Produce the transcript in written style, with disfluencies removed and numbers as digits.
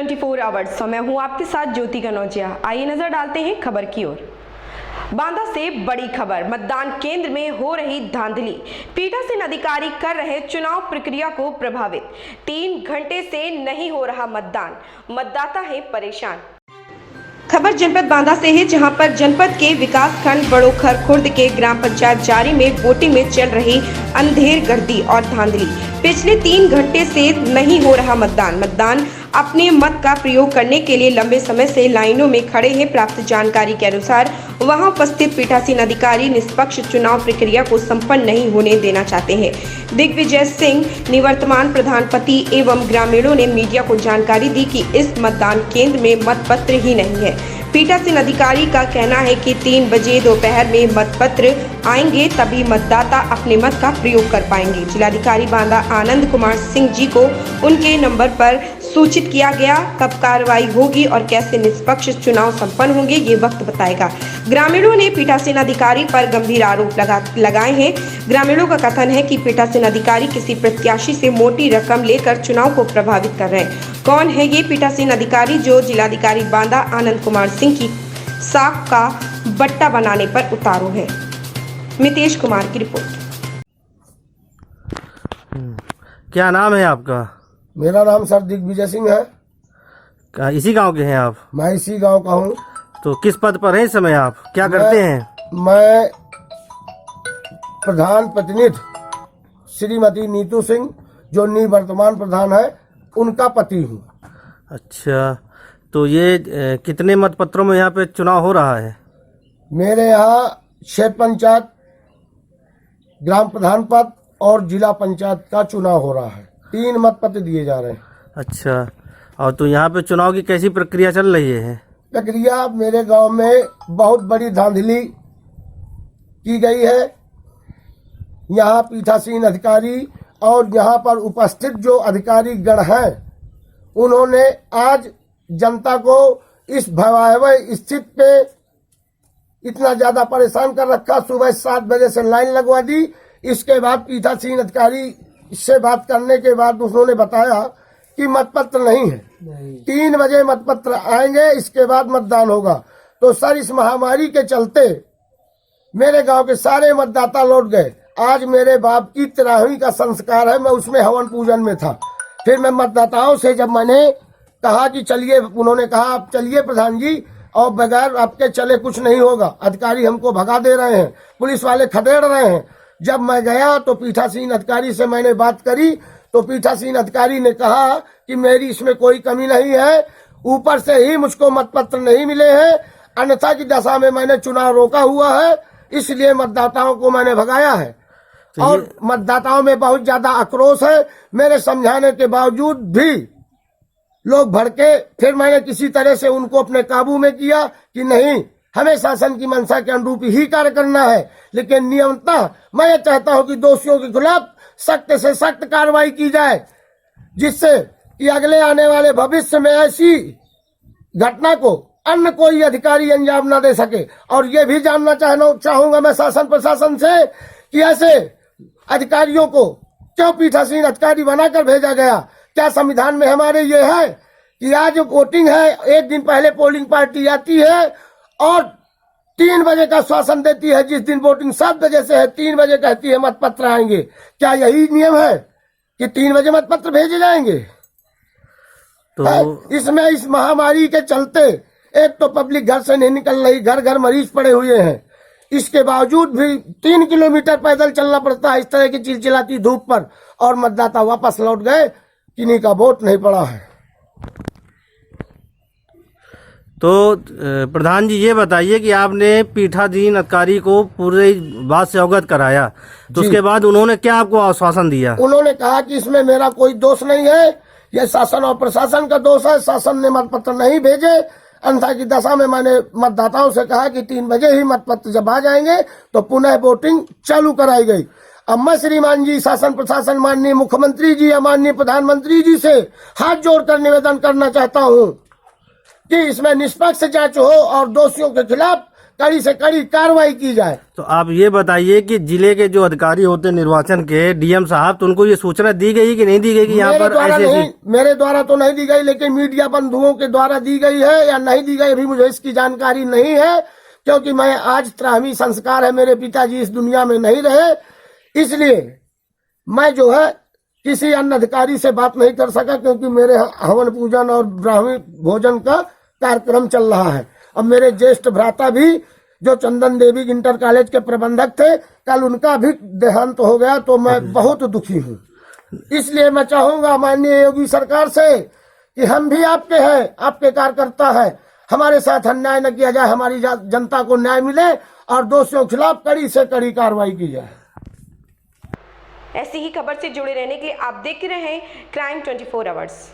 24 hours. मैं हूं आपके साथ ज्योति कनौजिया। आइए नजर डालते हैं खबर की ओर। बांदा से बड़ी खबर, मतदान केंद्र में हो रही धांधली, पीठासीन अधिकारी कर रहे चुनाव प्रक्रिया को प्रभावित। 3 घंटे से नहीं हो रहा मतदान, मतदाता है परेशान। खबर जनपद बांदा से है, जहां पर जनपद के विकास खंड बड़ोखर खुर्द के ग्राम पंचायत जारी में वोटिंग में चल रही अंधेर गर्दी और धांधली। पिछले 3 घंटे से नहीं हो रहा मतदान अपने मत का प्रयोग करने के लिए लंबे समय से लाइनों में खड़े हैं। प्राप्त जानकारी के अनुसार वहां उपस्थित पीठासीन अधिकारी निष्पक्ष चुनाव प्रक्रिया को संपन्न नहीं होने देना चाहते हैं। दिग्विजय सिंह, निवर्तमान प्रधानपति एवं ग्रामीणों ने मीडिया को जानकारी दी कि इस मतदान केंद्र में मतपत्र ही नहीं है। पीठासीन अधिकारी का कहना है कि 3 बजे दोपहर में मतपत्र आएंगे, तभी मतदाता अपने मत का प्रयोग कर पाएंगे। जिलाधिकारी बांदा आनंद कुमार सिंह जी को उनके नंबर पर सूचित किया गया। कब कार्रवाई होगी और कैसे निष्पक्ष चुनाव संपन्न होंगे, ये वक्त बताएगा। ग्रामीणों ने पीठासीन अधिकारी पर गंभीर आरोप लगाए हैं। ग्रामीणों का कथन है कि पीठासीन अधिकारी किसी प्रत्याशी से मोटी रकम लेकर चुनाव को प्रभावित कर रहे हैं। कौन है ये पीठासीन अधिकारी जो जिलाधिकारी बांदा आनंद कुमार सिंह की साख का बट्टा बनाने पर उतारू है? मितेश कुमार की रिपोर्ट। क्या नाम है आपका? मेरा नाम सर दिग्विजय सिंह है। इसी गांव के हैं आप? मैं इसी गांव का हूँ। तो किस पद पर है इस समय आप? क्या करते हैं? मैं प्रधान प्रतिनिधि श्रीमती नीतू सिंह, जो निवर्तमान प्रधान है, उनका पति हूँ। अच्छा, तो ये कितने मतपत्रों में यहाँ पे चुनाव हो रहा है? मेरे यहाँ क्षेत्र पंचायत, ग्राम प्रधान पद और जिला पंचायत का चुनाव हो रहा है। 3 मतपत्र दिए जा रहे हैं। अच्छा, और तो यहाँ पे चुनाव की कैसी प्रक्रिया चल रही है? प्रक्रिया मेरे गांव में बहुत बड़ी धांधली की गई है। यहाँ पीठासीन अधिकारी और यहाँ पर उपस्थित जो अधिकारी गण हैं, उन्होंने आज जनता को इस भयावह स्थिति पे इतना ज्यादा परेशान कर रखा। सुबह 7 बजे से लाइन लगवा दी। इसके बाद पीठासीन अधिकारी से बात करने के बाद उन्होंने बताया कि मतपत्र नहीं है। 3 बजे मतपत्र आएंगे, इसके बाद मतदान होगा। तो सर, इस महामारी के चलते मेरे गांव के सारे मतदाता लौट गए। आज मेरे बाप की 13वीं का संस्कार है, मैं उसमें हवन पूजन में था। फिर मैं मतदाताओं से जब मैंने कहा कि चलिए, उन्होंने कहा आप चलिए प्रधान जी, और बगैर आपके चले कुछ नहीं होगा। अधिकारी हमको भगा दे रहे हैं, पुलिस वाले खदेड़ रहे हैं। जब मैं गया तो पीठासीन अधिकारी से मैंने बात करी, तो पीठासीन अधिकारी ने कहा कि मेरी इसमें कोई कमी नहीं है, ऊपर से ही मुझको मतपत्र नहीं मिले हैं, अन्यथा की दशा में मैंने चुनाव रोका हुआ है, इसलिए मतदाताओं को मैंने भगाया है। और मतदाताओं में बहुत ज्यादा आक्रोश है। मेरे समझाने के बावजूद भी लोग भड़के। फिर मैंने किसी तरह से उनको अपने काबू में किया कि नहीं, हमें शासन की मंशा के अनुरूप ही कार्य करना है। लेकिन नियमतः मैं ये चाहता हूं कि दोषियों के खिलाफ सख्त से सख्त कार्रवाई की जाए, जिससे कि अगले आने वाले भविष्य में ऐसी घटना को अन्य कोई अधिकारी अंजाम न दे सके। और ये भी जानना चाहूंगा मैं शासन प्रशासन से कि ऐसे अधिकारियों को क्यों पीठासीन अधिकारी बनाकर भेजा गया? क्या संविधान में हमारे ये है कि आज वोटिंग है, 1 दिन पहले पोलिंग पार्टी आती है और 3 बजे का शासन देती है? जिस दिन वोटिंग 7 बजे से है, 3 बजे कहती है मतपत्र आएंगे। क्या यही नियम है कि 3 बजे मतपत्र भेजे जाएंगे? तो इसमें इस महामारी के चलते एक तो पब्लिक घर से नहीं निकल रही, घर घर मरीज पड़े हुए हैं। इसके बावजूद भी 3 किलोमीटर पैदल चलना पड़ता है इस तरह की चिलचिलाती धूप पर, और मतदाता वापस लौट गए, किन्हीं का वोट नहीं पड़ा है। तो प्रधान जी, ये बताइए कि आपने पीठासीन अधिकारी को पूरे बात से अवगत कराया, तो उसके बाद उन्होंने क्या आपको आश्वासन दिया? उन्होंने कहा कि इसमें मेरा कोई दोष नहीं है, यह शासन और प्रशासन का दोष है। शासन ने मतपत्र नहीं भेजे, अन्यथा की दशा में मैंने मतदाताओं से कहा कि 3 बजे ही मतपत्र जब आ जाएंगे तो पुनः वोटिंग चालू कराई गई। अब मैं श्रीमान जी, शासन प्रशासन, माननीय मुख्यमंत्री जी या माननीय प्रधानमंत्री जी से हाथ जोड़कर निवेदन करना चाहता हूँ कि इसमें निष्पक्ष जांच हो और दोषियों के खिलाफ कड़ी से कड़ी कार्रवाई की जाए। तो आप ये बताइए कि जिले के जो अधिकारी होते हैं निर्वाचन के, डीएम साहब, तो उनको ये सूचना दी गई कि नहीं दी गई कि यहाँ पर ऐसे मेरे द्वारा तो नहीं दी गई, लेकिन मीडिया बंधुओं के द्वारा दी गई है या नहीं दी गई अभी मुझे इसकी जानकारी नहीं है, क्योंकि मैं आज 13वीं संस्कार है, मेरे पिताजी इस दुनिया में नहीं रहे, इसलिए मैं जो है किसी अन्य अधिकारी से बात नहीं कर सका, क्योंकि मेरे हवन पूजन और ब्राह्मणी भोजन का कार्यक्रम चल रहा है। अब मेरे ज्येष्ठ भ्राता भी जो चंदन देवी इंटर कॉलेज के प्रबंधक थे, कल उनका भी देहांत हो गया, तो मैं बहुत दुखी हूँ। इसलिए मैं चाहूंगा माननीय योगी सरकार से कि हम भी आपके हैं, आपके कार्यकर्ता हैं, हमारे साथ अन्याय न किया जाए, हमारी जनता को न्याय मिले और दोषियों के खिलाफ कड़ी से कड़ी कार्रवाई की जाए। ऐसी ही खबर से जुड़े रहने के लिए आप देख रहे हैं क्राइम 24 आवर्स।